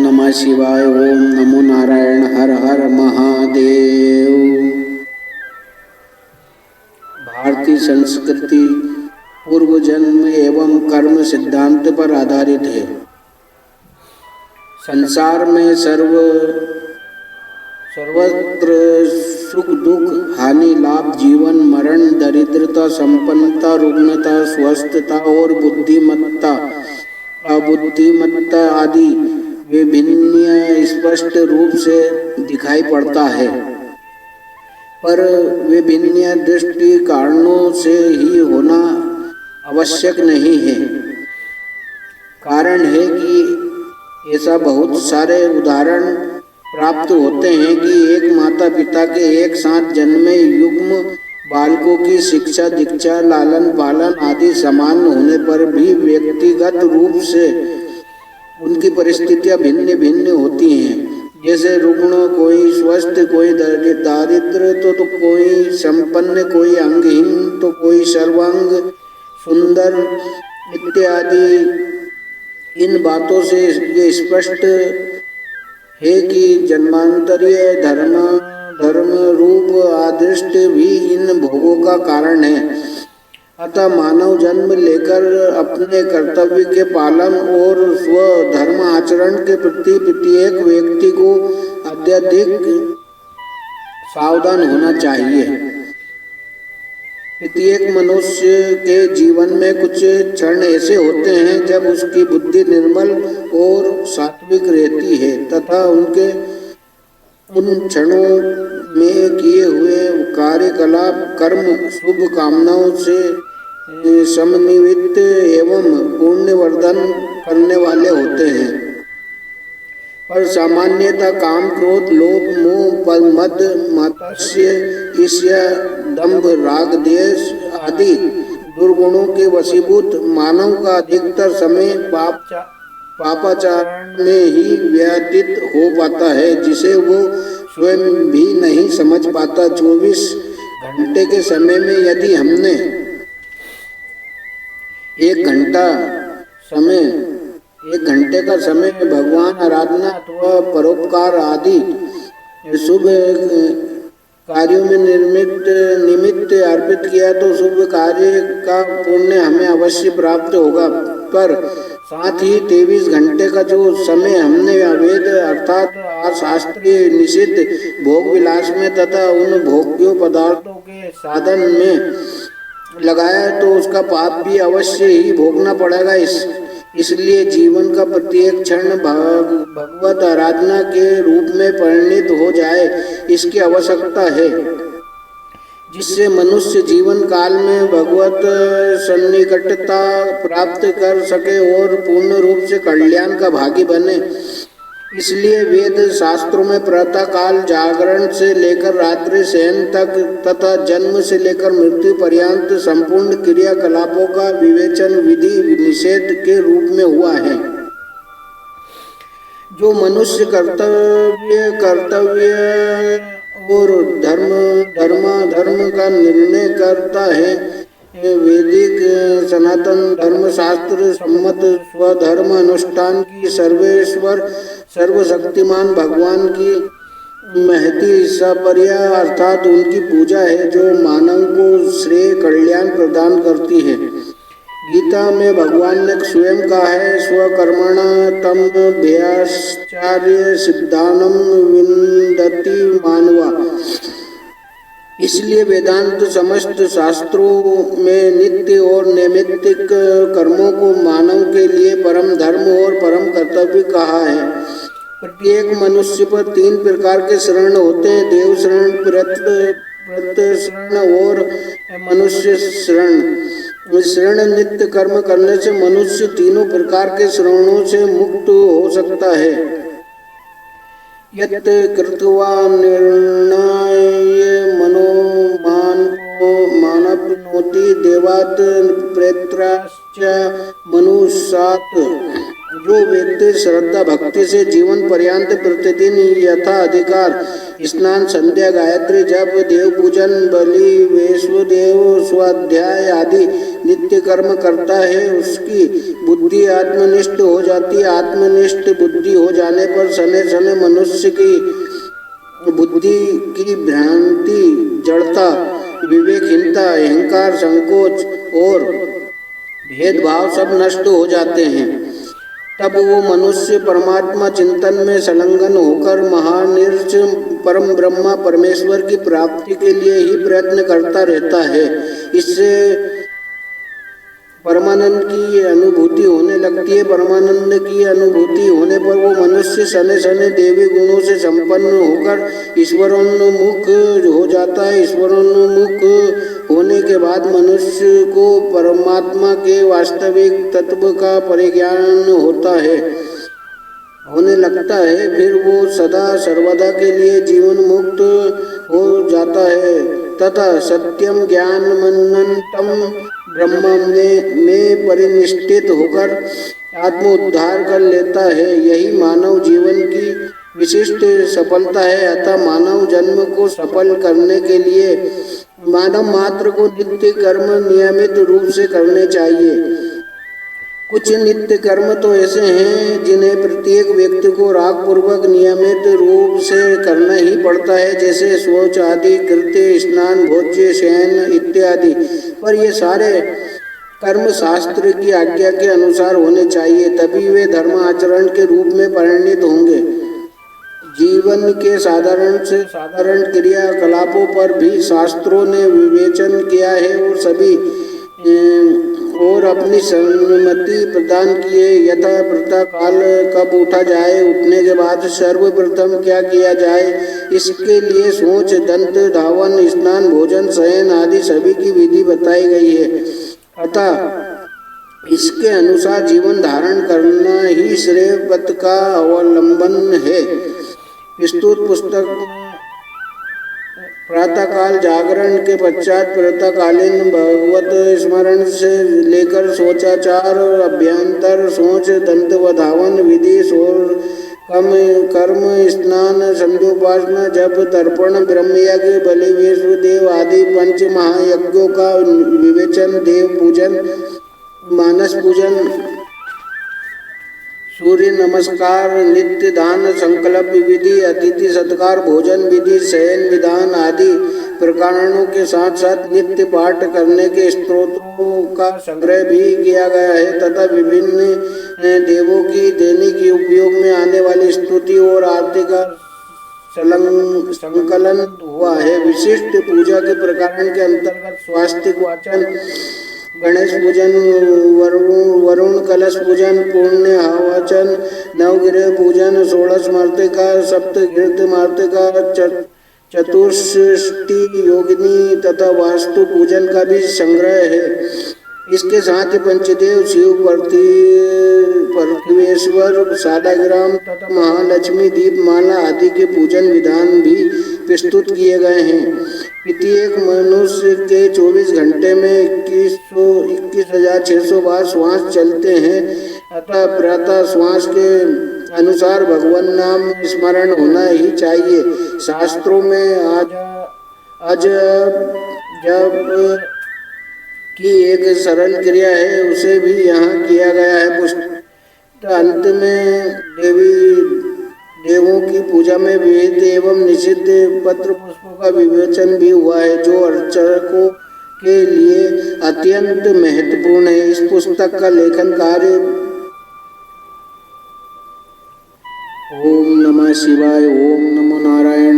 नमः शिवाय। ओम नमो नारायण। हर हर महादेव। भारतीय संस्कृति पूर्व जन्म एवं कर्म सिद्धांत पर आधारित है। संसार में सर्वत्र सुख दुख, हानि लाभ, जीवन मरण, दरिद्रता संपन्नता, रुग्णता स्वस्थता और बुद्धिमत्ता अबुद्धिमत्ता आदि विभिन्न स्पष्ट रूप से दिखाई पड़ता है, पर विभिन्न दृष्टि कारणों से ही होना आवश्यक नहीं है। कारण है कि ऐसा बहुत सारे उदाहरण प्राप्त होते हैं कि एक माता पिता के एक साथ जन्मे युग्म बालकों की शिक्षा दीक्षा लालन पालन आदि समान होने पर भी व्यक्तिगत रूप से उनकी परिस्थितियां भिन्न भिन्न होती हैं। जैसे रुग्ण कोई स्वस्थ, कोई दारिद्र तो कोई संपन्न, कोई अंगहीन तो कोई सर्वांग सुंदर इत्यादि। इन बातों से ये स्पष्ट है कि जन्मांतरीय धर्म रूप आदृष्ट भी इन भोगों का कारण है। अतः मानव जन्म लेकर अपने कर्तव्य के पालन और स्वधर्म आचरण के प्रति प्रत्येक व्यक्ति को अत्यधिक सावधान होना चाहिए। प्रत्येक मनुष्य के जीवन में कुछ क्षण ऐसे होते हैं जब उसकी बुद्धि निर्मल और सात्विक रहती है तथा उन क्षणों में किए हुए कार्यकलाप कर्म शुभ कामनाओं से समन्वित एवं पुण्यवर्धन करने वाले होते हैं। पर सामान्यतः काम क्रोध लोभ मोह मद मात्सर्य ईर्ष्या दंभ राग द्वेष आदि दुर्गुणों के वशीभूत मानव का अधिकतर समय पापाचार में ही व्यतीत हो पाता है, जिसे वो स्वयं भी नहीं समझ पाता। 24 घंटे के समय में यदि हमने 1 घंटे का समय भगवान आराधना अथवा परोपकार आदि शुभ कार्यों में निमित्त अर्पित किया तो शुभ कार्य का पुण्य हमें अवश्य प्राप्त होगा। पर साथ ही 23 घंटे का जो समय हमने अवैध अर्थात शास्त्रीय निषिद्ध भोग विलास में तथा उन भोग्य पदार्थों के साधन में लगाया तो उसका पाप भी अवश्य ही भोगना पड़ेगा। इसलिए जीवन का प्रत्येक क्षण भगवत आराधना के रूप में परिणित हो जाए, इसकी आवश्यकता है, जिससे मनुष्य जीवन काल में भगवत सन्निकटता प्राप्त कर सके और पूर्ण रूप से कल्याण का भागी बने। इसलिए वेद शास्त्रों में प्रातः काल जागरण से लेकर रात्रि शयन तक तथा जन्म से लेकर मृत्यु पर्यंत संपूर्ण क्रियाकलापों का विवेचन विधि निषेध के रूप में हुआ है। जो मनुष्य कर्तव्य और धर्म का निर्णय करता है, वैदिक सनातन धर्म शास्त्र सम्मत स्वधर्म अनुष्ठान की सर्वेश्वर सर्वशक्तिमान भगवान की महती सपर्या अर्थात उनकी पूजा है, जो मानव को श्रेय कल्याण प्रदान करती है। गीता में भगवान ने स्वयं कहा है, स्वकर्मणा तम भयाश्चार्य सिद्धानम विन्दति मानवा। इसलिए वेदांत समस्त शास्त्रों में नित्य और नैमित्तिक कर्मों को मानव के लिए परम धर्म और परम कर्तव्य कहा है। प्रत्येक मनुष्य पर 3 प्रकार के शरण होते हैं, देव शरण, प्रत शरण और मनुष्य शरण। नित्य कर्म करने से मनुष्य तीनों प्रकार के शरणों से मुक्त हो सकता है। यत् कृत्वा निर्णय मानप्नोति देवात् प्रेत्राश्च मनुष्यात्। जो व्यक्ति श्रद्धा भक्ति से जीवन पर्यंत प्रतिदिन यथा अधिकार स्नान, संध्या, गायत्री जप, देव पूजन, बलि, वैष्णोदेव, स्वाध्याय आदि नित्य कर्म करता है, उसकी बुद्धि आत्मनिष्ठ हो जाती है। आत्मनिष्ठ बुद्धि हो जाने पर सने सने मनुष्य की बुद्धि की भ्रांति, जड़ता, विवेकहीनता, अहंकार, संकोच और भेदभाव सब नष्ट हो जाते हैं। तब वो मनुष्य परमात्मा चिंतन में संलग्न होकर महानिर्ज परम ब्रह्मा परमेश्वर की प्राप्ति के लिए ही प्रयत्न करता रहता है। इससे परमानंद की अनुभूति होने लगती है। परमानंद की अनुभूति होने पर वो मनुष्य सने सने देवी गुणों से संपन्न होकर ईश्वरोन्मुख हो जाता है। ईश्वरोन्मुख होने के बाद मनुष्य को परमात्मा के वास्तविक तत्व का परिज्ञान होने लगता है। फिर वो सदा सर्वदा के लिए जीवन मुक्त हो जाता है तथा सत्यम ज्ञानमनंतम ब्रह्म में परिनिष्ठित होकर आत्म उद्धार कर लेता है। यही मानव जीवन की विशिष्ट सफलता है। अतः मानव जन्म को सफल करने के लिए मानव मात्र को नित्य कर्म नियमित रूप से करने चाहिए। कुछ नित्य कर्म तो ऐसे हैं जिन्हें प्रत्येक व्यक्ति को राग पूर्वक नियमित रूप से करना ही पड़ता है, जैसे शौच आदि कृत्य, स्नान, भोज्य, शयन इत्यादि। पर ये सारे कर्म शास्त्र की आज्ञा के अनुसार होने चाहिए, तभी वे धर्म आचरण के रूप में परिणित होंगे। जीवन के साधारण से साधारण क्रियाकलापों पर भी शास्त्रों ने विवेचन किया है और अपनी सम्मति प्रदान किए। यथा प्रातः काल कब उठा जाए, उठने के बाद सर्वप्रथम क्या किया जाए, इसके लिए शौच, दंत धावन, स्नान, भोजन, शयन आदि सभी की विधि बताई गई है। अतः इसके अनुसार जीवन धारण करना ही श्रेय पथ का अवलंबन है। विस्तृत पुस्तक में प्रातःकाल जागरण के पश्चात प्रातःकालीन भगवत स्मरण से लेकर शौचाचार, अभ्यंतर शौच, दंत धावन विधि, कर्म, स्नान, संध्योपासना, जप, तर्पण, ब्रह्मयज्ञ, बलि, वैष्णोदेव आदि पंच महायज्ञों का विवेचन, देव पूजन, मानस पूजन, सूर्य नमस्कार, नित्य दान, संकल्प विधि, अतिथि सत्कार, भोजन विधि, शयन विधान आदि प्रकरणों के साथ साथ नित्य पाठ करने के स्तोत्रों का संग्रह भी किया गया है तथा विभिन्न देवों की दैनिक उपयोग में आने वाली स्तुति और आरती का संकलन हुआ है। विशिष्ट पूजा के प्रकरण के अंतर्गत स्वास्तिक वाचन, गणेश पूजन, वरुण कलश पूजन, पुण्य आवाचन, नवग्रह पूजन, षोडश मातृका, सप्तघृत मातृका, चतुष्टी योगिनी तथा वास्तु पूजन का भी संग्रह है। इसके साथ ही पंचदेव, शिव, पार्थिवेश्वर, सालाग्राम तथा महालक्ष्मी दीपमाला आदि के पूजन विधान भी प्रस्तुत किए गए हैं। प्रत्येक मनुष्य के 24 घंटे में 21,600 बार श्वास चलते हैं। अतः प्रातः श्वास के अनुसार भगवान नाम स्मरण होना ही चाहिए। शास्त्रों में जब की एक सरल क्रिया है, उसे भी यहाँ किया गया है। पुस्तक अंत में देवों की पूजा में विहित एवं निषिद्ध पत्र पुष्पों का विवेचन भी हुआ है, जो अर्चकों के लिए अत्यंत महत्वपूर्ण है। इस पुस्तक का लेखन कार्य ओम नमः शिवाय, ओम नमो नारायण।